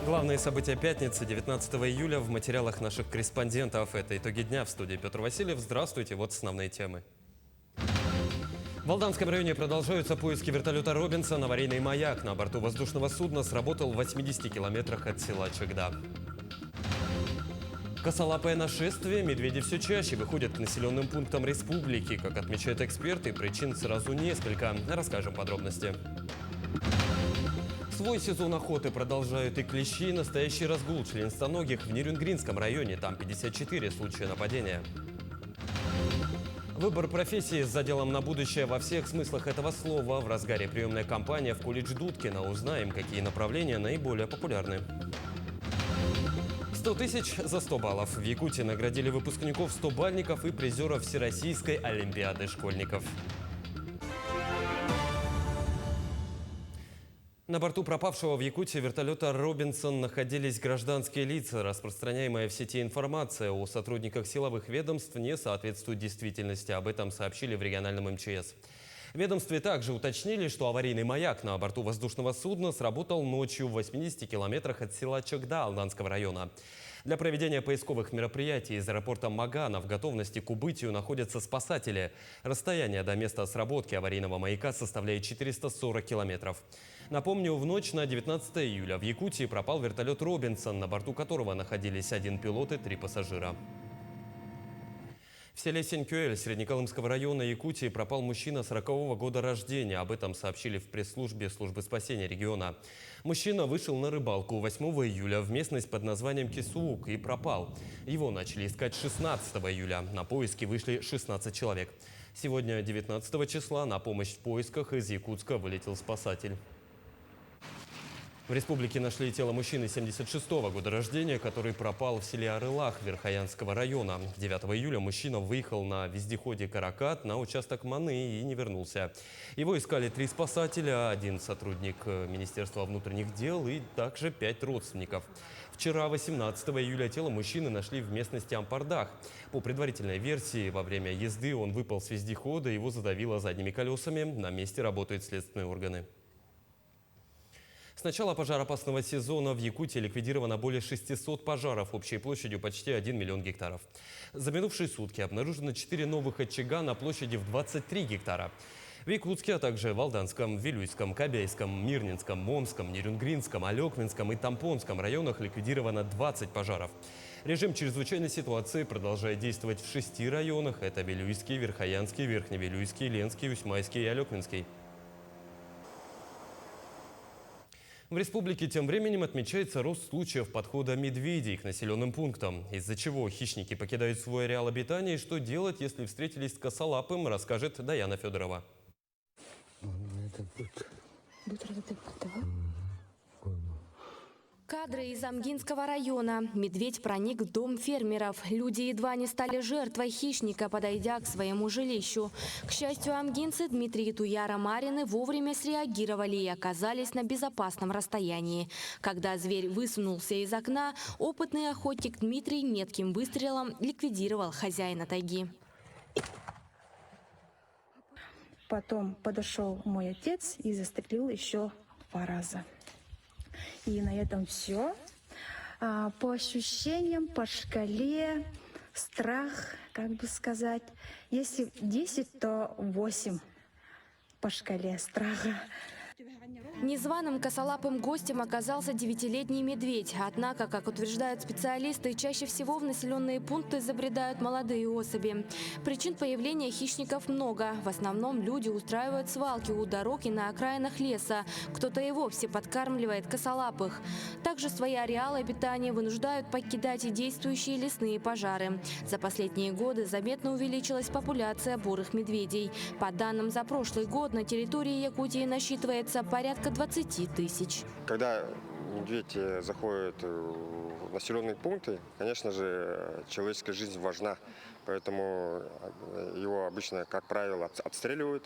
Главные события пятницы, 19 июля, в материалах наших корреспондентов. Это итоги дня. В студии Петр Васильев. Здравствуйте. Вот основные темы. В Алданском районе продолжаются поиски вертолета «Робинсон». Аварийный маяк на борту воздушного судна сработал в 80 километрах от села Чегда. Косолапое нашествие. Медведи все чаще выходят к населенным пунктам республики. Как отмечают эксперты, причин сразу несколько. Расскажем подробности. Свой сезон охоты продолжают и клещи. Настоящий разгул членистоногих в Нерюнгринском районе. Там 54 случая нападения. Выбор профессии с заделом на будущее во всех смыслах этого слова. В разгаре приемная кампания в колледж Дудкина. Узнаем, какие направления наиболее популярны. 100 тысяч за 100 баллов. В Якутии наградили выпускников 100-бальников и призеров Всероссийской олимпиады школьников. На борту пропавшего в Якутии вертолета «Робинсон» находились гражданские лица. Распространяемая в сети информация о сотрудниках силовых ведомств не соответствует действительности. Об этом сообщили в региональном МЧС. В ведомстве также уточнили, что аварийный маяк на борту воздушного судна сработал ночью в 80 километрах от села Чегда Алданского района. Для проведения поисковых мероприятий из аэропорта Магана в готовности к убытию находятся спасатели. Расстояние до места сработки аварийного маяка составляет 440 километров. Напомню, в ночь на 19 июля в Якутии пропал вертолет «Робинсон», на борту которого находились 1 пилот и 3 пассажира. В селе Сенькюэль Среднеколымского района Якутии пропал мужчина 40-го года рождения. Об этом сообщили в пресс-службе службы спасения региона. Мужчина вышел на рыбалку 8 июля в местность под названием Кисуук и пропал. Его начали искать 16 июля. На поиски вышли 16 человек. Сегодня, 19 числа, на помощь в поисках из Якутска вылетел спасатель. В республике нашли тело мужчины 76-го года рождения, который пропал в селе Арылах Верхоянского района. 9 июля мужчина выехал на вездеходе «Каракат» на участок Маны и не вернулся. Его искали 3 спасателя, 1 сотрудник Министерства внутренних дел и также 5 родственников. Вчера, 18 июля, тело мужчины нашли в местности Ампардах. По предварительной версии, во время езды он выпал с вездехода, его задавило задними колесами. На месте работают следственные органы. С начала пожароопасного сезона в Якутии ликвидировано более 600 пожаров общей площадью почти 1 миллион гектаров. За минувшие сутки обнаружено 4 новых очага на площади в 23 гектара. В Якутске, а также в Алданском, Вилюйском, Кобяйском, Мирнинском, Момском, Нерюнгринском, Алекминском и Тампонском районах ликвидировано 20 пожаров. Режим чрезвычайной ситуации продолжает действовать в 6 районах. Это Вилюйский, Верхоянский, Верхневилюйский, Ленский, Усьмайский и Алекминский. В республике тем временем отмечается рост случаев подхода медведей к населенным пунктам, из-за чего хищники покидают свой ареал обитания и что делать, если встретились с косолапым, расскажет Даяна Федорова. Кадры из Амгинского района. Медведь проник в дом фермеров. Люди едва не стали жертвой хищника, подойдя к своему жилищу. К счастью, амгинцы Дмитрий и Туяра Марины вовремя среагировали и оказались на безопасном расстоянии. Когда зверь высунулся из окна, опытный охотник Дмитрий метким выстрелом ликвидировал хозяина тайги. Потом подошел мой отец и застрелил еще 2 раза. И на этом все. По ощущениям, по шкале, страх, как бы сказать. Если 10, то 8 по шкале страха. Незваным косолапым гостем оказался 9-летний медведь. Однако, как утверждают специалисты, чаще всего в населенные пункты забредают молодые особи. Причин появления хищников много. В основном люди устраивают свалки у дорог и на окраинах леса. Кто-то и вовсе подкармливает косолапых. Также свои ареалы обитания вынуждают покидать и действующие лесные пожары. За последние годы заметно увеличилась популяция бурых медведей. По данным за прошлый год на территории Якутии насчитывается порядка 20 тысяч. Когда медведь заходит в населенные пункты, конечно же, человеческая жизнь важна. Поэтому его обычно, как правило, обстреливают.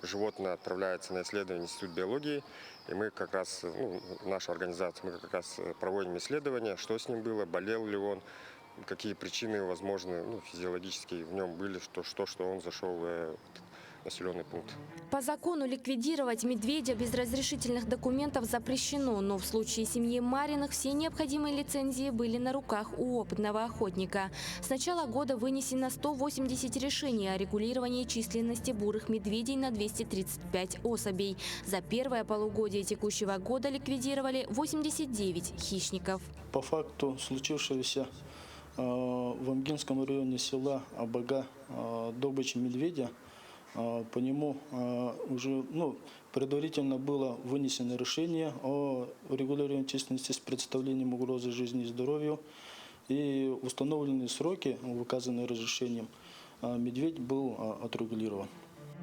Животное отправляется на исследование в Институт биологии. И мы как раз, наша организация, мы как раз проводим исследования, что с ним было, болел ли он, какие причины, возможно, физиологические в нем были, что он зашел населенный пункт. По закону ликвидировать медведя без разрешительных документов запрещено, но в случае семьи Мариных все необходимые лицензии были на руках у опытного охотника. С начала года вынесено 180 решений о регулировании численности бурых медведей на 235 особей. За первое полугодие текущего года ликвидировали 89 хищников. По факту случившегося в Амгинском районе села Абага добычи медведя, по нему уже предварительно было вынесено решение о регулировании численности с представлением угрозы жизни и здоровью. И установленные сроки, указанные разрешением, медведь был отрегулирован.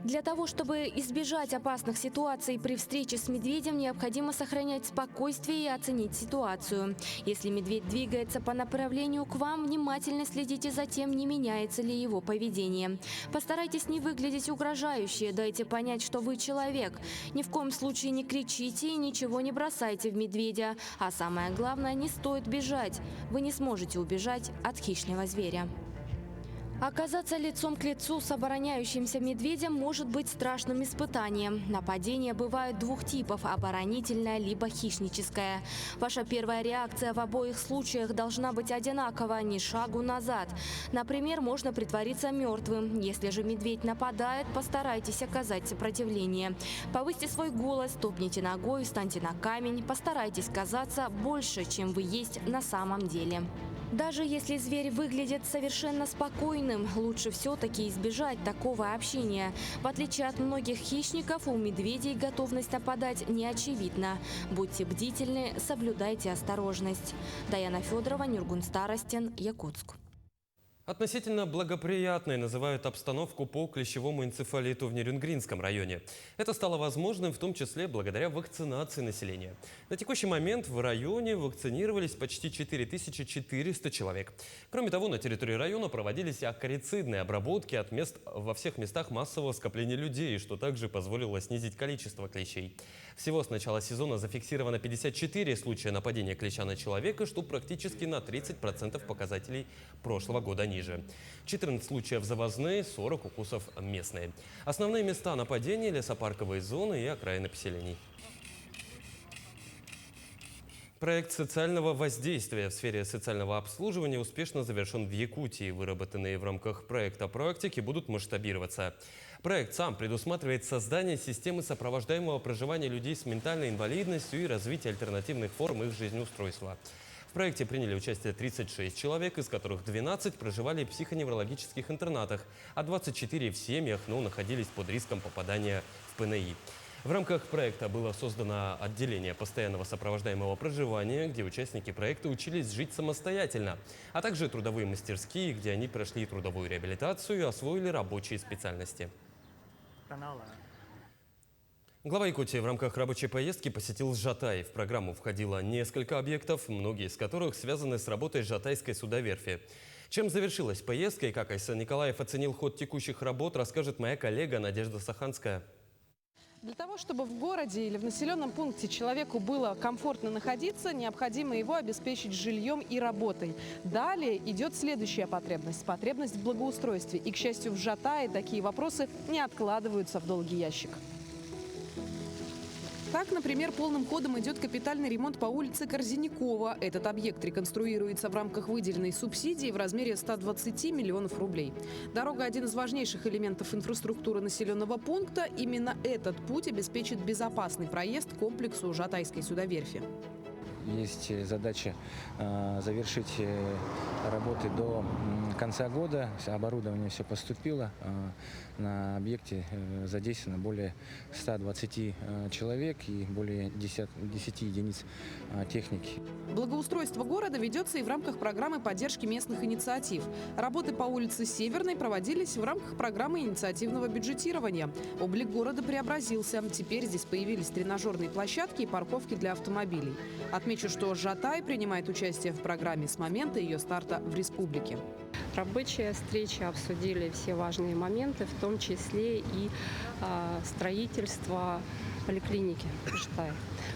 Для того, чтобы избежать опасных ситуаций при встрече с медведем, необходимо сохранять спокойствие и оценить ситуацию. Если медведь двигается по направлению к вам, внимательно следите за тем, не меняется ли его поведение. Постарайтесь не выглядеть угрожающе, дайте понять, что вы человек. Ни в коем случае не кричите и ничего не бросайте в медведя. А самое главное, не стоит бежать. Вы не сможете убежать от хищного зверя. Оказаться лицом к лицу с обороняющимся медведем может быть страшным испытанием. Нападения бывают двух типов – оборонительное либо хищническое. Ваша первая реакция в обоих случаях должна быть одинакова – ни шагу назад. Например, можно притвориться мертвым. Если же медведь нападает, постарайтесь оказать сопротивление. Повысьте свой голос, топните ногой, встаньте на камень, постарайтесь казаться больше, чем вы есть на самом деле. Даже если зверь выглядит совершенно спокойным, лучше все-таки избежать такого общения. В отличие от многих хищников, у медведей готовность нападать не очевидна. Будьте бдительны, соблюдайте осторожность. Даяна Федорова, Нюргун Старостин, Якутск. Относительно благоприятной называют обстановку по клещевому энцефалиту в Нерюнгринском районе. Это стало возможным в том числе благодаря вакцинации населения. На текущий момент в районе вакцинировались почти 4400 человек. Кроме того, на территории района проводились акарицидные обработки во всех местах массового скопления людей, что также позволило снизить количество клещей. Всего с начала сезона зафиксировано 54 случая нападения клеща на человека, что практически на 30% показателей прошлого года ниже. 14 случаев завозные, 40 укусов местные. Основные места нападения – лесопарковые зоны и окраины поселений. Проект социального воздействия в сфере социального обслуживания успешно завершен в Якутии. Выработанные в рамках проекта практики будут масштабироваться. Проект сам предусматривает создание системы сопровождаемого проживания людей с ментальной инвалидностью и развитие альтернативных форм их жизнеустройства. В проекте приняли участие 36 человек, из которых 12 проживали в психоневрологических интернатах, а 24 в семьях, но находились под риском попадания в ПНИ. В рамках проекта было создано отделение постоянного сопровождаемого проживания, где участники проекта учились жить самостоятельно, а также трудовые мастерские, где они прошли трудовую реабилитацию и освоили рабочие специальности. Глава Якутии в рамках рабочей поездки посетил Жатай. В программу входило несколько объектов, многие из которых связаны с работой Жатайской судоверфи. Чем завершилась поездка и как Айсан Николаев оценил ход текущих работ, расскажет моя коллега Надежда Саханская. Для того, чтобы в городе или в населенном пункте человеку было комфортно находиться, необходимо его обеспечить жильем и работой. Далее идет следующая потребность – потребность в благоустройстве. И, к счастью, в Жатае такие вопросы не откладываются в долгий ящик. Так, например, полным ходом идет капитальный ремонт по улице Корзинякова. Этот объект реконструируется в рамках выделенной субсидии в размере 120 миллионов рублей. Дорога – один из важнейших элементов инфраструктуры населенного пункта. Именно этот путь обеспечит безопасный проезд к комплексу Жатайской судоверфи. Есть задача завершить работы до конца года. Оборудование все поступило. На объекте задействовано более 120 человек и более 10 единиц техники. Благоустройство города ведется и в рамках программы поддержки местных инициатив. Работы по улице Северной проводились в рамках программы инициативного бюджетирования. Облик города преобразился. Теперь здесь появились тренажерные площадки и парковки для автомобилей. Отмечу, что Жатай принимает участие в программе с момента ее старта в республике. Рабочая встреча, обсудили все важные моменты, в том числе и строительство поликлиники в Жатае.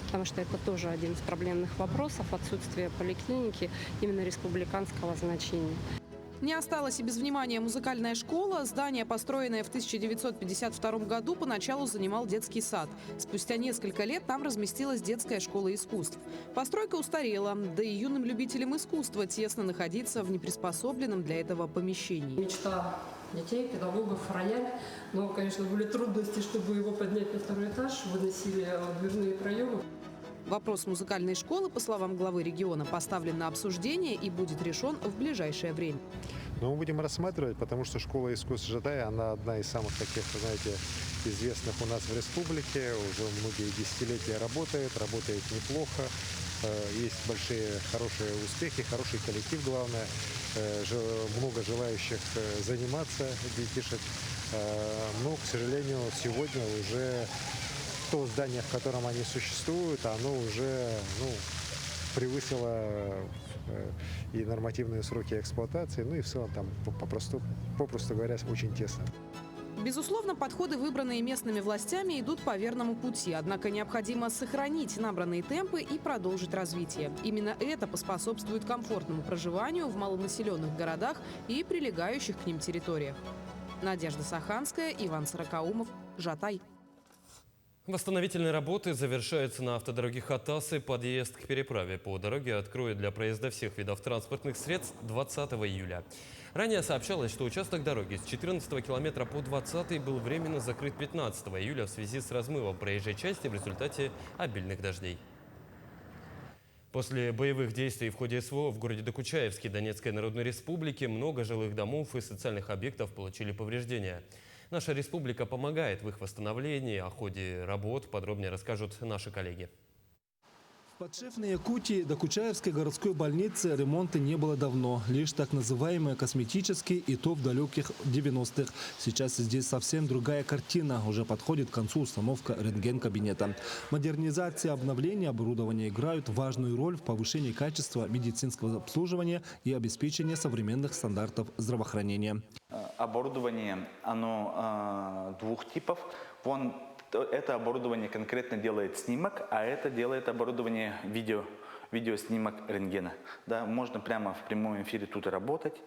Потому что это тоже один из проблемных вопросов – отсутствие поликлиники именно республиканского значения. Не осталась и без внимания музыкальная школа. Здание, построенное в 1952 году, поначалу занимал детский сад. Спустя несколько лет там разместилась детская школа искусств. Постройка устарела, да и юным любителям искусства тесно находиться в неприспособленном для этого помещении. Мечта детей, педагогов, рояль. Но, конечно, были трудности, чтобы его поднять на второй этаж. Выносили дверные проемы. Вопрос музыкальной школы, по словам главы региона, поставлен на обсуждение и будет решен в ближайшее время. Но мы будем рассматривать, потому что школа искусств Житая, она одна из самых таких, знаете, известных у нас в республике. Уже многие десятилетия работает неплохо. Есть большие, хорошие успехи, хороший коллектив, главное. Много желающих заниматься детишек. Но, к сожалению, сегодня уже то здание, в котором они существуют, оно уже превысило и нормативные сроки эксплуатации, ну и в целом там попросту говоря, очень тесно. Безусловно, подходы, выбранные местными властями, идут по верному пути. Однако необходимо сохранить набранные темпы и продолжить развитие. Именно это поспособствует комфортному проживанию в малонаселенных городах и прилегающих к ним территориях. Надежда Саханская, Иван Сорокаумов, Жатай. Восстановительные работы завершаются на автодороге Хатасы. Подъезд к переправе по дороге откроют для проезда всех видов транспортных средств 20 июля. Ранее сообщалось, что участок дороги с 14 километра по 20 был временно закрыт 15 июля в связи с размывом проезжей части в результате обильных дождей. После боевых действий в ходе СВО в городе Докучаевске Донецкой Народной Республики много жилых домов и социальных объектов получили повреждения. Наша республика помогает в их восстановлении. О ходе работ подробнее расскажут наши коллеги. В подшефной Якутии Докучаевской городской больницы ремонта не было давно. Лишь так называемые косметические, и то в далеких 90-х. Сейчас здесь совсем другая картина. Уже подходит к концу установка рентген-кабинета. Модернизация и обновление оборудования играют важную роль в повышении качества медицинского обслуживания и обеспечении современных стандартов здравоохранения. Оборудование, оно двух типов. Это оборудование конкретно делает снимок, а это делает оборудование видеоснимок рентгена. Да, можно прямо в прямом эфире тут работать,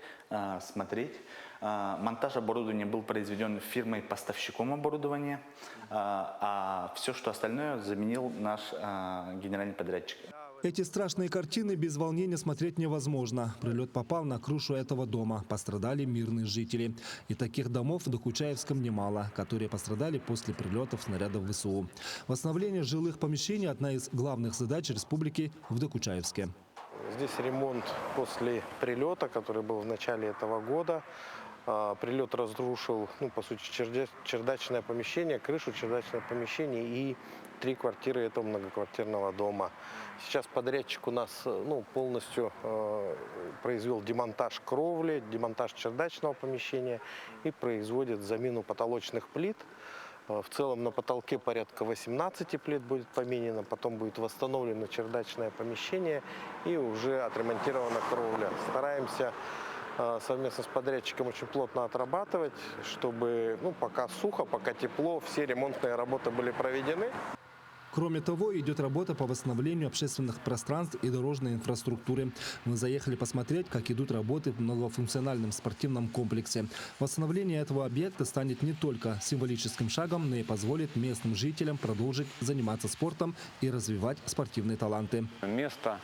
смотреть. Монтаж оборудования был произведен фирмой-поставщиком оборудования, а все, что остальное, заменил наш генеральный подрядчик. Эти страшные картины без волнения смотреть невозможно. Прилет попал на крышу этого дома. Пострадали мирные жители. И таких домов в Докучаевском немало, которые пострадали после прилетов снарядов ВСУ. Восстановление жилых помещений – одна из главных задач республики в Докучаевске. Здесь ремонт после прилета, который был в начале этого года. Прилет разрушил, по сути, чердачное помещение, крышу чердачного помещения и 3 квартиры этого многоквартирного дома. Сейчас подрядчик у нас полностью произвел демонтаж кровли, демонтаж чердачного помещения и производит замену потолочных плит. В целом на потолке порядка 18 плит будет поменено, потом будет восстановлено чердачное помещение и уже отремонтирована кровля. Стараемся совместно с подрядчиком очень плотно отрабатывать, чтобы пока сухо, пока тепло, все ремонтные работы были проведены. Кроме того, идет работа по восстановлению общественных пространств и дорожной инфраструктуры. Мы заехали посмотреть, как идут работы в многофункциональном спортивном комплексе. Восстановление этого объекта станет не только символическим шагом, но и позволит местным жителям продолжить заниматься спортом и развивать спортивные таланты. Место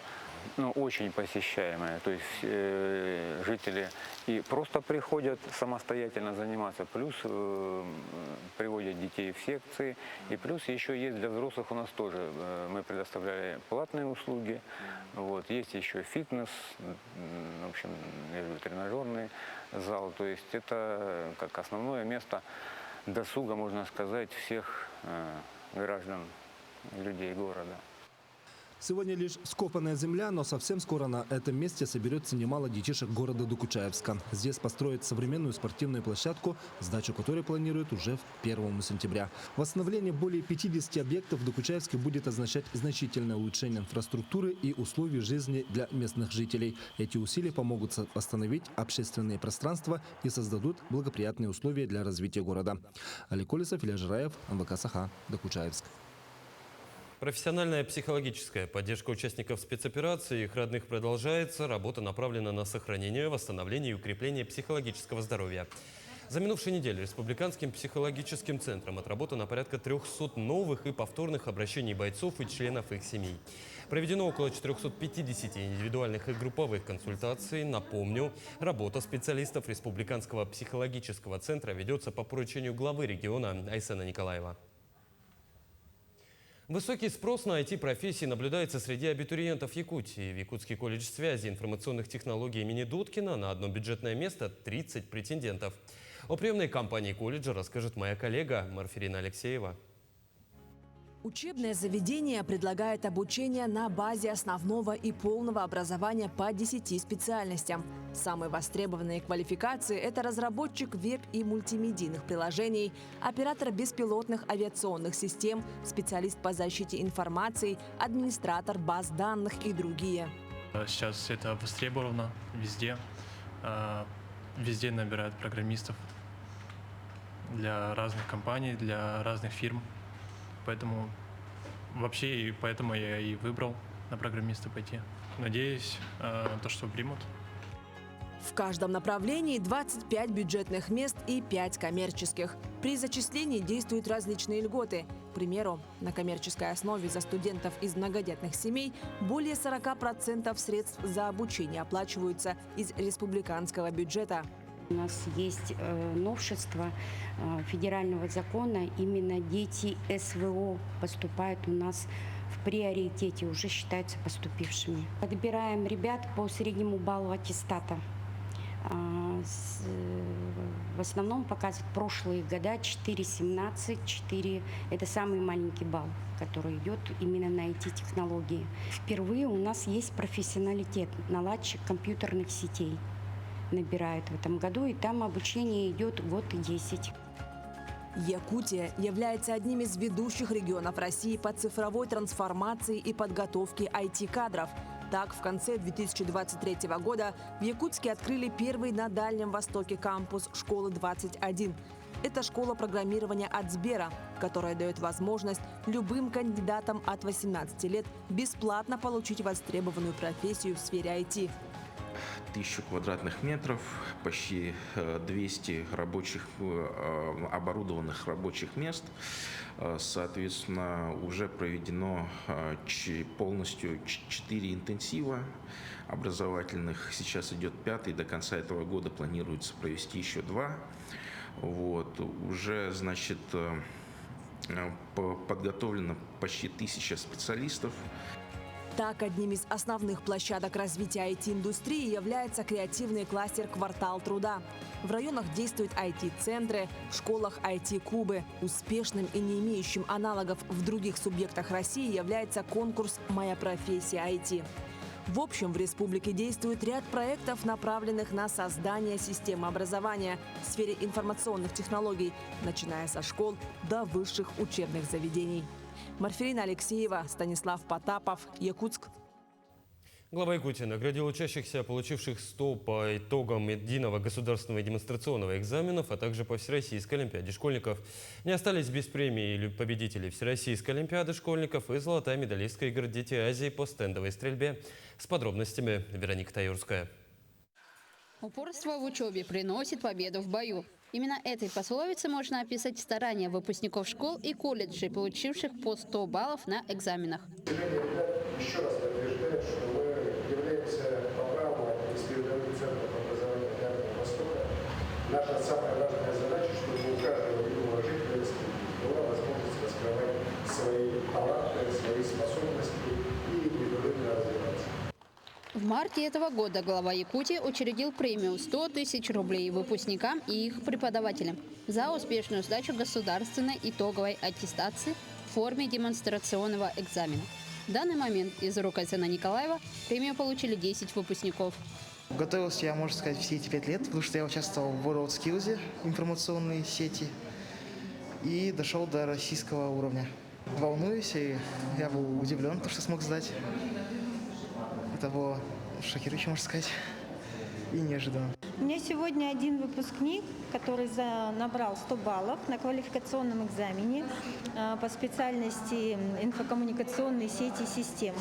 очень посещаемое, то есть жители и просто приходят самостоятельно заниматься, плюс приводят детей в секции, и плюс еще есть для взрослых у нас тоже, мы предоставляли платные услуги, есть еще фитнес, в общем, тренажерный зал, то есть это как основное место досуга, можно сказать, всех граждан, людей города. Сегодня лишь скопанная земля, но совсем скоро на этом месте соберется немало детишек города Докучаевска. Здесь построят современную спортивную площадку, сдачу которой планируют уже 1 сентября. Восстановление более 50 объектов в Докучаевске будет означать значительное улучшение инфраструктуры и условий жизни для местных жителей. Эти усилия помогут восстановить общественные пространства и создадут благоприятные условия для развития города. Али Колесов, Илья Жираев, МВК Саха, Докучаевск. Профессиональная психологическая поддержка участников спецоперации и их родных продолжается. Работа направлена на сохранение, восстановление и укрепление психологического здоровья. За минувшую неделю Республиканским психологическим центром отработано порядка 300 новых и повторных обращений бойцов и членов их семей. Проведено около 450 индивидуальных и групповых консультаций. Напомню, работа специалистов Республиканского психологического центра ведется по поручению главы региона Айсена Николаева. Высокий спрос на IT-профессии наблюдается среди абитуриентов Якутии. В Якутский колледж связи и информационных технологий имени Дудкина на одно бюджетное место 30 претендентов. О приемной кампании колледжа расскажет моя коллега Марфирина Алексеева. Учебное заведение предлагает обучение на базе основного и полного образования по 10 специальностям. Самые востребованные квалификации – это разработчик веб- и мультимедийных приложений, оператор беспилотных авиационных систем, специалист по защите информации, администратор баз данных и другие. Сейчас это востребовано везде. Везде набирают программистов для разных компаний, для разных фирм. Поэтому поэтому я и выбрал на программиста пойти. Надеюсь, то, что примут. В каждом направлении 25 бюджетных мест и 5 коммерческих. При зачислении действуют различные льготы. К примеру, на коммерческой основе за студентов из многодетных семей более 40% средств за обучение оплачиваются из республиканского бюджета. У нас есть новшество федерального закона. Именно дети СВО поступают у нас в приоритете, уже считаются поступившими. Отбираем ребят по среднему баллу аттестата. В основном показывают прошлые года 4,17, 4 – это самый маленький балл, который идет именно на IT-технологии. Впервые у нас есть профессионалитет, наладчик компьютерных сетей. Набирают в этом году, и там обучение идет год и 10. Якутия является одним из ведущих регионов России по цифровой трансформации и подготовке IT-кадров. Так, в конце 2023 года в Якутске открыли первый на Дальнем Востоке кампус «Школы-21». Это школа программирования от Сбера, которая дает возможность любым кандидатам от 18 лет бесплатно получить востребованную профессию в сфере IT. 1000 квадратных метров, почти 200 оборудованных рабочих мест. Соответственно, уже проведено полностью 4 интенсива образовательных. Сейчас идет 5-й, до конца этого года планируется провести еще 2. Уже, подготовлено почти 1000 специалистов. Так, одним из основных площадок развития IT-индустрии является креативный кластер «Квартал труда». В районах действуют IT-центры, в школах IT-клубы. Успешным и не имеющим аналогов в других субъектах России является конкурс «Моя профессия IT». В общем, в республике действует ряд проектов, направленных на создание системы образования в сфере информационных технологий, начиная со школ до высших учебных заведений. Марфирина Алексеева, Станислав Потапов, Якутск. Глава Якутии наградил учащихся, получивших 100 по итогам единого государственного и демонстрационного экзаменов, а также по Всероссийской олимпиаде школьников. Не остались без премии победители Всероссийской олимпиады школьников и золотая медалистка игр «Дети Азии» по стендовой стрельбе. С подробностями Вероника Таюрская. Упорство в учебе приносит победу в бою. Именно этой пословицей можно описать старания выпускников школ и колледжей, получивших по 100 баллов на экзаменах. Еще раз подтверждаю, что мы являемся по праву передовым центром образования Дальнего Востока. Наша самая важная задача, чтобы у каждого юного жителя республики была возможность раскрывать свои таланты, свои способности и непрерывно развиваться. В марте этого года глава Якутии учредил премию 100 тысяч рублей выпускникам и их преподавателям за успешную сдачу государственной итоговой аттестации в форме демонстрационного экзамена. В данный момент из рук Айсена Николаева премию получили 10 выпускников. Готовился я, можно сказать, все эти 5 лет, потому что я участвовал в WorldSkills, информационные сети, и дошел до российского уровня. Волнуюсь, и я был удивлен, что смог сдать. Это было шокирующе, можно сказать. и неожиданно. У меня сегодня один выпускник, который набрал 100 баллов на квалификационном экзамене по специальности инфокоммуникационные сети и системы.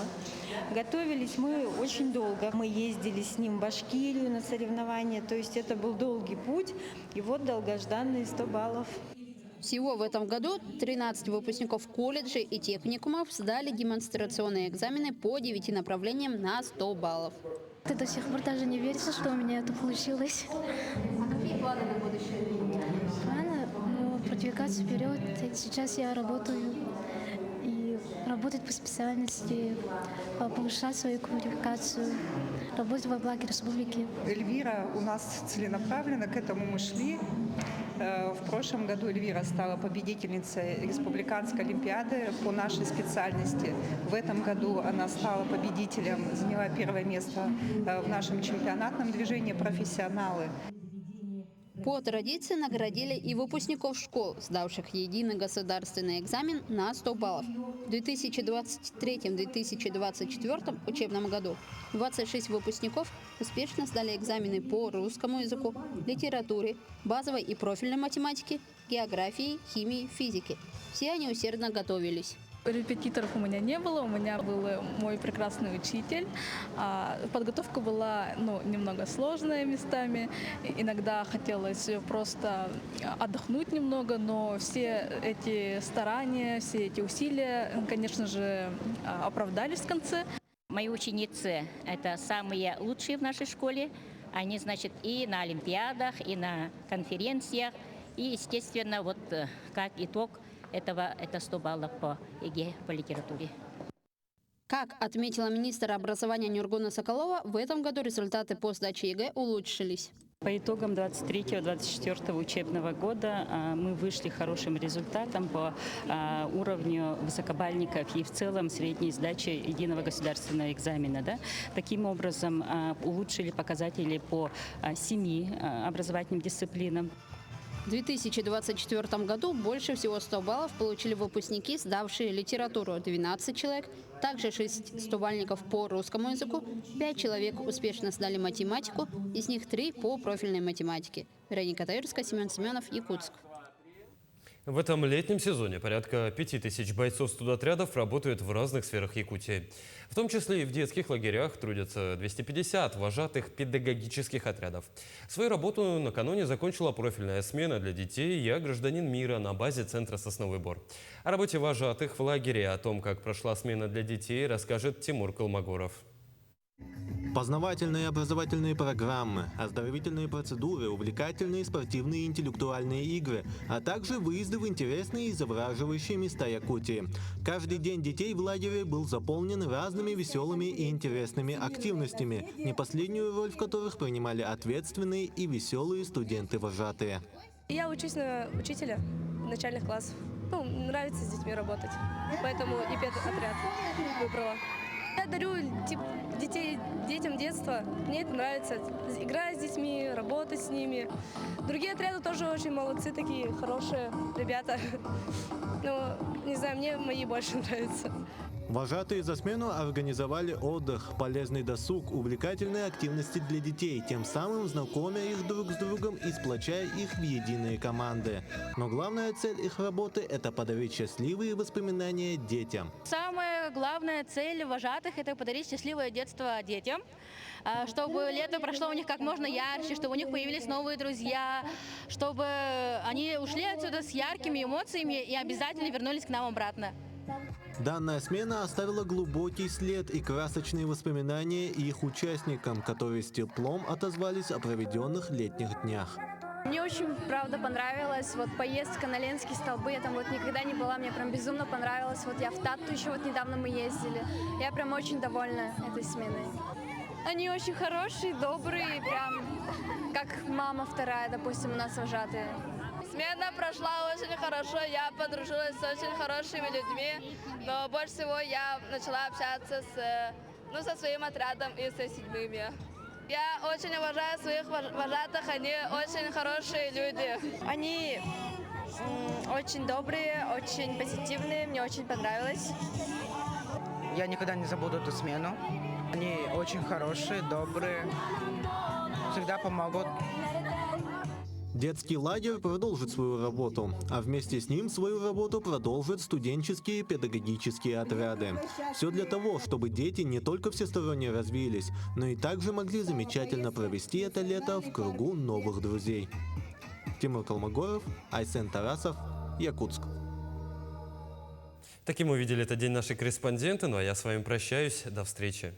Готовились мы очень долго. Мы ездили с ним в Башкирию на соревнования, то есть это был долгий путь, и вот долгожданные 100 баллов. Всего в этом году 13 выпускников колледжей и техникумов сдали демонстрационные экзамены по 9 направлениям на 100 баллов. Ты до сих пор даже не верится, что у меня это получилось. А какие планы на будущее? Планы? Продвигаться вперед. Сейчас я работаю и работать по специальности, повышать свою квалификацию, работать во благо республики. Эльвира у нас целенаправленно к этому мы шли. В прошлом году Эльвира стала победительницей республиканской олимпиады по нашей специальности. В этом году она стала победителем, заняла первое место в нашем чемпионатном движении «Профессионалы». По традиции наградили и выпускников школ, сдавших единый государственный экзамен на 100 баллов. В 2023-2024 учебном году 26 выпускников успешно сдали экзамены по русскому языку, литературе, базовой и профильной математике, географии, химии, физике. Все они усердно готовились. Репетиторов у меня не было, у меня был мой прекрасный учитель. Подготовка была немного сложная местами. Иногда хотелось просто отдохнуть немного, но все эти старания, все эти усилия, конечно же, оправдались в конце. Мои ученицы – это самые лучшие в нашей школе. Они, значит, и на олимпиадах, и на конференциях. И, естественно, вот как итог это 100 баллов по ЕГЭ, по литературе. Как отметила министр образования Нургуна Соколова, в этом году результаты по сдаче ЕГЭ улучшились. По итогам 23-24 учебного года мы вышли хорошим результатом по уровню высокобальников и в целом средней сдачи единого государственного экзамена. Да? Таким образом улучшили показатели по 7 образовательным дисциплинам. В 2024 году больше всего 100 баллов получили выпускники, сдавшие литературу – 12 человек, также 6 100-бальников по русскому языку, 5 человек успешно сдали математику, из них 3 по профильной математике. Вероника Таирская, Семен Семенов, Якутск. В этом летнем сезоне порядка 5000 бойцов студотрядов работают в разных сферах Якутии. В том числе и в детских лагерях трудятся 250 вожатых педагогических отрядов. Свою работу накануне закончила профильная смена для детей «Я гражданин мира» на базе центра «Сосновый Бор». О работе вожатых в лагере, о том, как прошла смена для детей, расскажет Тимур Колмогоров. Познавательные образовательные программы, оздоровительные процедуры, увлекательные спортивные и интеллектуальные игры, а также выезды в интересные и завораживающие места Якутии. Каждый день детей в лагере был заполнен разными веселыми и интересными активностями, не последнюю роль в которых принимали ответственные и веселые студенты-вожатые. Я учусь на учителя начальных классов. Нравится с детьми работать, поэтому и педотряд выбрала. Я дарю детям детства, мне это нравится. Играть с детьми, работать с ними. Другие отряды тоже очень молодцы, такие хорошие ребята. Но, не знаю, мне мои больше нравятся. Вожатые за смену организовали отдых, полезный досуг, увлекательные активности для детей, тем самым знакомя их друг с другом и сплочая их в единые команды. Но главная цель их работы – это подарить счастливые воспоминания детям. Самая главная цель вожатых – это подарить счастливое детство детям, чтобы лето прошло у них как можно ярче, чтобы у них появились новые друзья, чтобы они ушли отсюда с яркими эмоциями и обязательно вернулись к нам обратно. Данная смена оставила глубокий след и красочные воспоминания их участникам, которые с теплом отозвались о проведенных летних днях. Мне очень, правда, понравилось. Поездка на Ленские столбы, я там никогда не была, мне прям безумно понравилось. Я в Татту еще недавно мы ездили. Я прям очень довольна этой сменой. Они очень хорошие, добрые, прям как мама вторая, допустим, у нас вожатые. Смена прошла очень хорошо, я подружилась с очень хорошими людьми, но больше всего я начала общаться со своим отрядом и со седьмыми. Я очень уважаю своих вожатых, они очень хорошие люди. Они очень добрые, очень позитивные, мне очень понравилось. Я никогда не забуду эту смену. Они очень хорошие, добрые, всегда помогут. Детский лагерь продолжит свою работу, а вместе с ним свою работу продолжат студенческие педагогические отряды. Все для того, чтобы дети не только всесторонне развились, но и также могли замечательно провести это лето в кругу новых друзей. Тимур Калмогоров, Айсен Тарасов, Якутск. Таким увидели этот день наши корреспонденты. Ну а я с вами прощаюсь. До встречи.